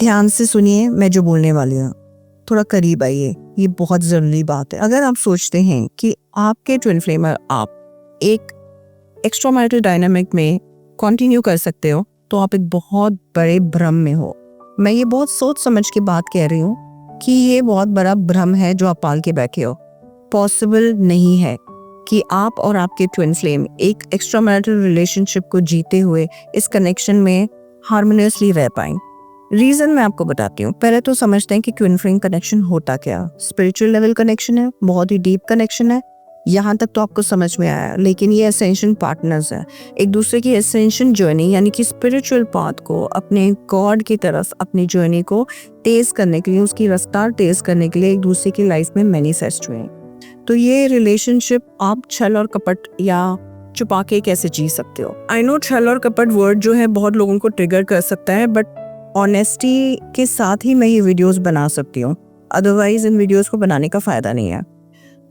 ध्यान से सुनिए मैं जो बोलने वाली हूँ, थोड़ा करीब आइए, ये बहुत ज़रूरी बात है। अगर आप सोचते हैं कि आपके ट्विन फ्लेम और आप एक एक्स्ट्रा मैरिटल डायनामिक में कंटिन्यू कर सकते हो, तो आप एक बहुत बड़े भ्रम में हो। मैं ये बहुत सोच समझ के बात कह रही हूँ कि ये बहुत बड़ा भ्रम है जो आप पाल के बैठे हो। पॉसिबल नहीं है कि आप और आपके ट्विन फ्लेम एक एक्स्ट्रा मैरिटल रिलेशनशिप को जीते हुए इस कनेक्शन में हार्मोनियसली रह पाएं। रीजन मैं आपको बताती हूँ। पहले तो समझते हैं कि ट्विन फ्लेम कनेक्शन होता क्या। स्पिरिचुअल लेवल कनेक्शन है, बहुत ही डीप कनेक्शन है, यहाँ तक तो आपको समझ में आया। लेकिन ये एसेंशियल पार्टनर्स है, एक दूसरे की एसेंशियल जर्नी यानी कि स्पिरिचुअल पाथ को अपने गॉड की तरफ अपनी जर्नी को तेज करने के लिए, उसकी रफ्तार तेज करने के लिए एक दूसरे की लाइफ में मैनिफेस्ट हुए। तो ये रिलेशनशिप आप छल और कपट या छुपा के कैसे जी सकते हो। आई नो छल और कपट वर्ड जो है बहुत लोगों को ट्रिगर कर सकता है, बट ऑनेस्टी के साथ ही मैं ये वीडियोस बना सकती हूँ, अदरवाइज इन वीडियोस को बनाने का फायदा नहीं है।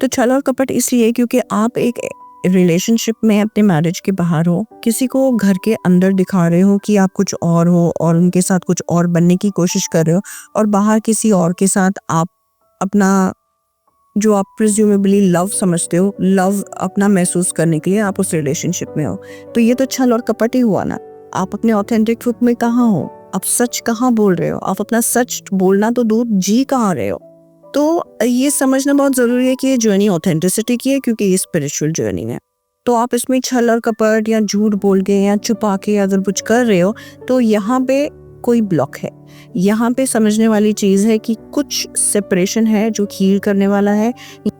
तो छल और कपट इसलिए क्योंकि आप एक रिलेशनशिप में अपने मैरिज के बाहर हो, किसी को घर के अंदर दिखा रहे हो कि आप कुछ और हो और उनके साथ कुछ और बनने की कोशिश कर रहे हो, और बाहर किसी और के साथ आप अपना जो आप प्रिज्यूमेबली लव समझते हो, लव अपना महसूस करने के लिए आप उस रिलेशनशिप में हो। तो ये तो छल और कपट ही हुआ ना। आप अपने ऑथेंटिक ट्रुथ में कहाँ हो, आप सच कहाँ बोल रहे हो, आप अपना सच बोलना तो दूर जी कहाँ रहे हो। तो ये समझना बहुत ज़रूरी है कि ये जर्नी ऑथेंटिसिटी की है, क्योंकि ये स्पिरिचुअल जर्नी है। तो आप इसमें छल और कपट या झूठ बोल के या छुपा के अगर कुछ कर रहे हो, तो यहाँ पे कोई ब्लॉक है। यहाँ पे समझने वाली चीज़ है कि कुछ सेपरेशन है जो हील करने वाला है।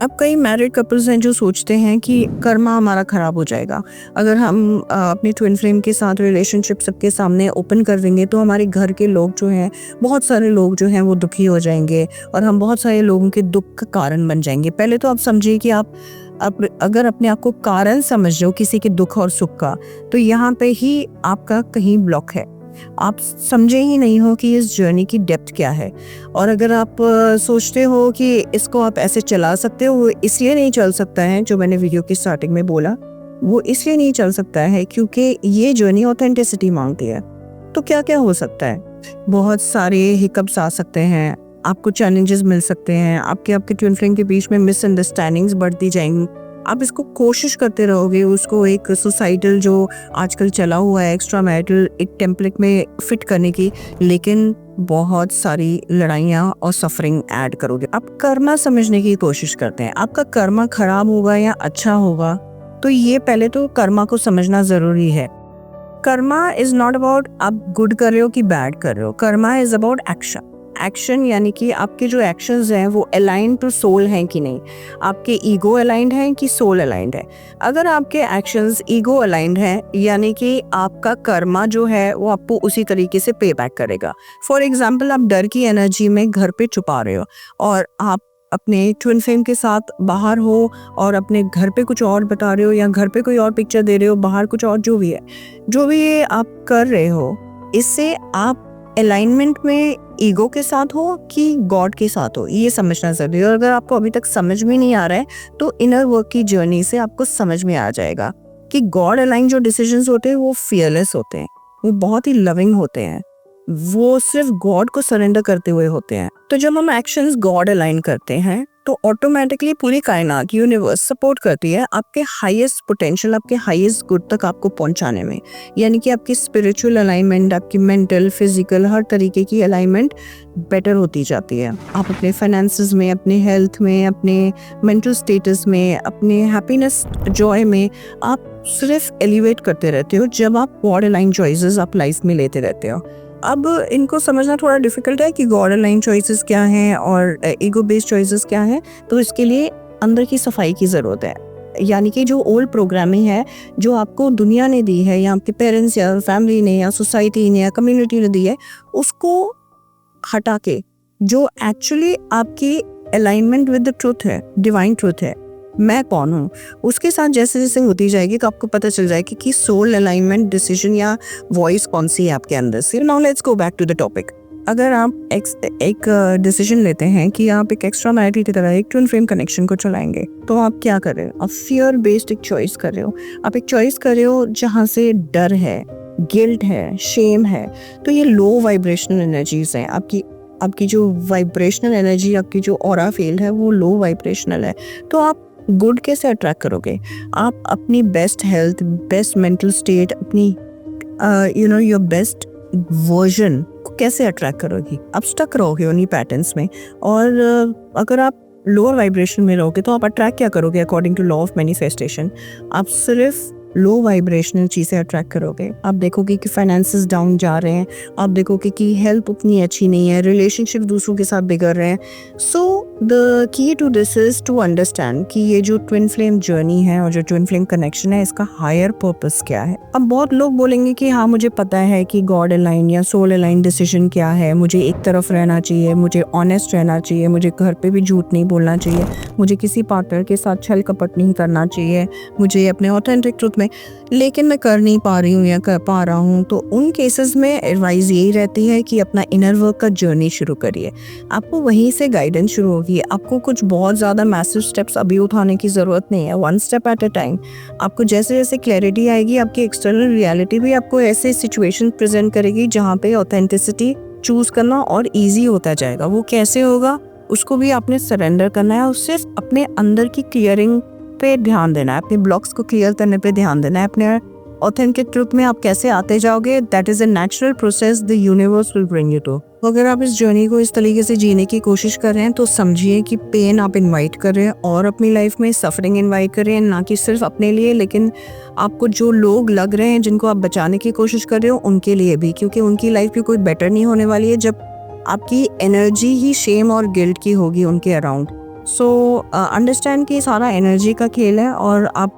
अब कई मैरिड कपल्स हैं जो सोचते हैं कि कर्मा हमारा ख़राब हो जाएगा अगर हम अपनी ट्विन फ्लेम के साथ रिलेशनशिप सबके सामने ओपन कर देंगे, तो हमारे घर के लोग जो हैं, बहुत सारे लोग जो हैं वो दुखी हो जाएंगे और हम बहुत सारे लोगों के दुख का कारण बन जाएंगे। पहले तो आप समझिए कि आप अगर अपने आप को कारण समझ रहे हो किसी के दुख और सुख का, तो यहाँ पे ही आपका कहीं ब्लॉक है। आप समझे ही नहीं हो कि इस जर्नी की डेप्थ क्या है। और अगर आप सोचते हो कि इसको आप ऐसे चला सकते हो, वो इसलिए नहीं चल सकता है, जो मैंने वीडियो की स्टार्टिंग में बोला, वो इसलिए नहीं चल सकता है क्योंकि ये जर्नी ऑथेंटिसिटी मांगती है। तो क्या क्या हो सकता है, बहुत सारे हिकअप्स आ सकते हैं, आपको चैलेंजेस मिल सकते हैं, आपके ट्विन फ्लेम के बीच में मिसअंडरस्टैंडिंग्स बढ़ती जाएंगी। आप इसको कोशिश करते रहोगे उसको एक सोसाइटल जो आजकल चला हुआ है एक्स्ट्रा मैरिटल एक टेम्पलेट में फिट करने की, लेकिन बहुत सारी लड़ाइयाँ और सफरिंग ऐड करोगे। आप कर्मा समझने की कोशिश करते हैं, आपका कर्मा खराब होगा या अच्छा होगा, तो ये पहले तो कर्मा को समझना जरूरी है। कर्मा इज नॉट अबाउट आप गुड कर रहे हो कि बैड कर रहे हो। Karma is about action. Action यानी कि आपके जो एक्शंस हैं वो अलाइन टू सोल हैं कि नहीं, आपके ईगो अलाइंड हैं कि सोल अलाइंड है। अगर आपके एक्शंस ईगो अलाइंड हैं, यानी कि आपका कर्मा जो है वो आपको उसी तरीके से पे बैक करेगा। फॉर एग्जाम्पल, आप डर की एनर्जी में घर पे छुपा रहे हो और आप अपने ट्विन फ्लेम के साथ बाहर हो और अपने घर पे कुछ और बता रहे हो या घर पे कोई और पिक्चर दे रहे हो, बाहर कुछ और, जो भी है, जो भी ये आप कर रहे हो, इससे आप अलाइनमेंट में ईगो के साथ हो कि गॉड के साथ हो, ये समझना जरूरी है। और अगर आपको अभी तक समझ में नहीं आ रहा है, तो इनर वर्क की जर्नी से आपको समझ में आ जाएगा कि गॉड अलाइन जो डिसीजंस होते हैं वो फियरलेस होते हैं, वो बहुत ही लविंग होते हैं, वो सिर्फ गॉड को सरेंडर करते हुए होते हैं। तो जब हम एक्शंस गॉड अलाइन करते हैं, तो ऑटोमेटिकली पूरी कायनात, यूनिवर्स सपोर्ट करती है आपके हाईएस्ट पोटेंशियल, आपके हाईएस्ट गुड तक आपको पहुंचाने में। यानी कि आपकी स्पिरिचुअल अलाइनमेंट, आपकी मेंटल, फिजिकल, हर तरीके की अलाइनमेंट बेटर होती जाती है। आप अपने फाइनेंसेस में, अपने हेल्थ में, अपने मेंटल स्टेटस में, अपने हैप्पीनेस, जॉय में आप सिर्फ एलिवेट करते रहते हो जब आप गॉड अलाइन चॉइसेस आप लाइफ में लेते रहते हो। अब इनको समझना थोड़ा डिफिकल्ट है कि गॉड अलाइन चॉइसेस क्या हैं और ईगो बेस्ड चॉइसेस क्या हैं, तो इसके लिए अंदर की सफाई की ज़रूरत है। यानी कि जो ओल्ड प्रोग्रामिंग है जो आपको दुनिया ने दी है, या आपके पेरेंट्स या फैमिली ने या सोसाइटी ने या कम्युनिटी ने दी है, उसको हटा के जो एक्चुअली आपकी अलाइनमेंट विद द ट्रूथ है, डिवाइन ट्रूथ है, मैं कौन हूँ, उसके साथ जैसे जैसे होती जाएगी तो आपको पता चल जाएगी कि सोल अलाइनमेंट डिसीजन या वॉइस कौन सी है आपके अंदर से। Now let's go back to the topic. अगर आप एक डिसीजन लेते हैं कि आप एक एक्स्ट्रा मैरिटल की तरह एक ट्विन फ्लेम कनेक्शन को चलाएंगे, तो आप क्या कर रहे हो? आप फियर बेस्ड एक चॉइस कर रहे हो। आप एक चॉइस कर रहे हो जहाँ से डर है, गिल्ट है, शेम है, तो ये लो वाइब्रेशनल एनर्जीज हैं। आपकी जो वाइब्रेशनल एनर्जी, आपकी जो ऑरा फील्ड है वो लो वाइब्रेशनल है। तो आप गुड कैसे अट्रैक्ट करोगे? आप अपनी best health, best mental state, अपनी योर बेस्ट वर्जन को कैसे अट्रैक्ट करोगी? आप स्टक रहोगे उन्हीं पैटर्न्स में। और अगर आप लोअर वाइब्रेशन में रहोगे तो आप अट्रैक्ट क्या करोगे? According to law of manifestation, आप सिर्फ लो वाइब्रेशनल चीज़ें अट्रैक्ट करोगे। आप देखोगे कि फाइनेंसेस डाउन जा रहे हैं, आप देखोगे कि हेल्थ उतनी अच्छी नहीं है, रिलेशनशिप दूसरों के साथ बिगड़ रहे हैं। So the key to this is to understand कि ये जो ट्विन फ्लेम जर्नी है और जो ट्विन फ्लेम कनेक्शन है, इसका हायर पर्पस क्या है। अब बहुत लोग बोलेंगे कि हाँ, मुझे पता है कि गॉड अलाइन या सोल अलाइन डिसीजन क्या है, मुझे एक तरफ रहना चाहिए, मुझे ऑनेस्ट रहना चाहिए, मुझे घर पे भी झूठ नहीं बोलना चाहिए, मुझे किसी पार्टनर के साथ छल कपट नहीं करना चाहिए, मुझे अपने ऑथेंटिक ट्रुथ में, लेकिन मैं कर नहीं पा रही हूँ या कर पा रहा हूँ। तो उन केसेस में एडवाइस यही रहती है कि अपना इनर वर्क का जर्नी शुरू करिए। आपको वहीं से गाइडेंस शुरू होगी। आपको कुछ बहुत ज़्यादा मैसिव स्टेप्स अभी उठाने की ज़रूरत नहीं है, 1 स्टेप एट अ टाइम। आपको जैसे जैसे क्लैरिटी आएगी, आपकी एक्सटर्नल रियलिटी भी आपको ऐसे सिचुएशन प्रेजेंट करेगी जहाँ पे ऑथेंटिसिटी चूज़ करना और ईजी होता जाएगा। वो कैसे होगा, उसको भी आपने सरेंडर करना है और सिर्फ अपने अंदर की क्लियरिंग पे ध्यान देना है, अपने ब्लॉक्स को क्लियर करने पे ध्यान देना है। अपने ऑथेंटिक ट्रुथ में आप कैसे आते जाओगे, that is a natural process the universe will bring you to. अगर आप इस जर्नी को इस तरीके से जीने की कोशिश कर रहे हैं तो समझिए कि पेन आप इनवाइट कर रहे हैं और अपनी लाइफ में सफरिंग इनवाइट कर रहे हैं, ना कि सिर्फ अपने लिए, लेकिन आपको जो लोग लग रहे हैं जिनको आप बचाने की कोशिश कर रहे हो उनके लिए भी, क्योंकि उनकी लाइफ भी कोई बेटर नहीं होने वाली है जब आपकी एनर्जी ही शेम और गिल्ट की होगी उनके अराउंड। सो अंडरस्टैंड कि सारा एनर्जी का खेल है और आप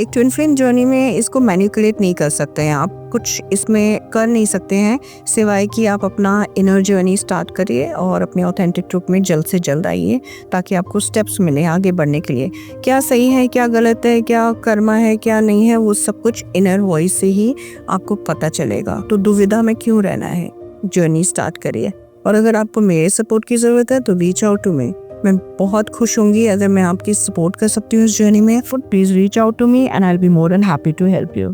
एक ट्विन फ्लेम जर्नी में इसको मैनिपुलेट नहीं कर सकते हैं। आप कुछ इसमें कर नहीं सकते हैं सिवाय कि आप अपना इनर जर्नी स्टार्ट करिए और अपने ऑथेंटिक ट्रुथ में जल्द से जल्द आइए, ताकि आपको स्टेप्स मिले आगे बढ़ने के लिए। क्या सही है, क्या गलत है, क्या कर्मा है, क्या नहीं है, वो सब कुछ इनर वॉइस से ही आपको पता चलेगा। तो दुविधा में क्यों रहना है, जर्नी स्टार्ट करिए। और अगर आपको मेरे सपोर्ट की ज़रूरत है तो रीच आउट टू मी। मैं बहुत खुश होंगी अगर मैं आपकी सपोर्ट कर सकती हूँ इस जर्नी में। Please reach out to me and I will be more than happy to help you.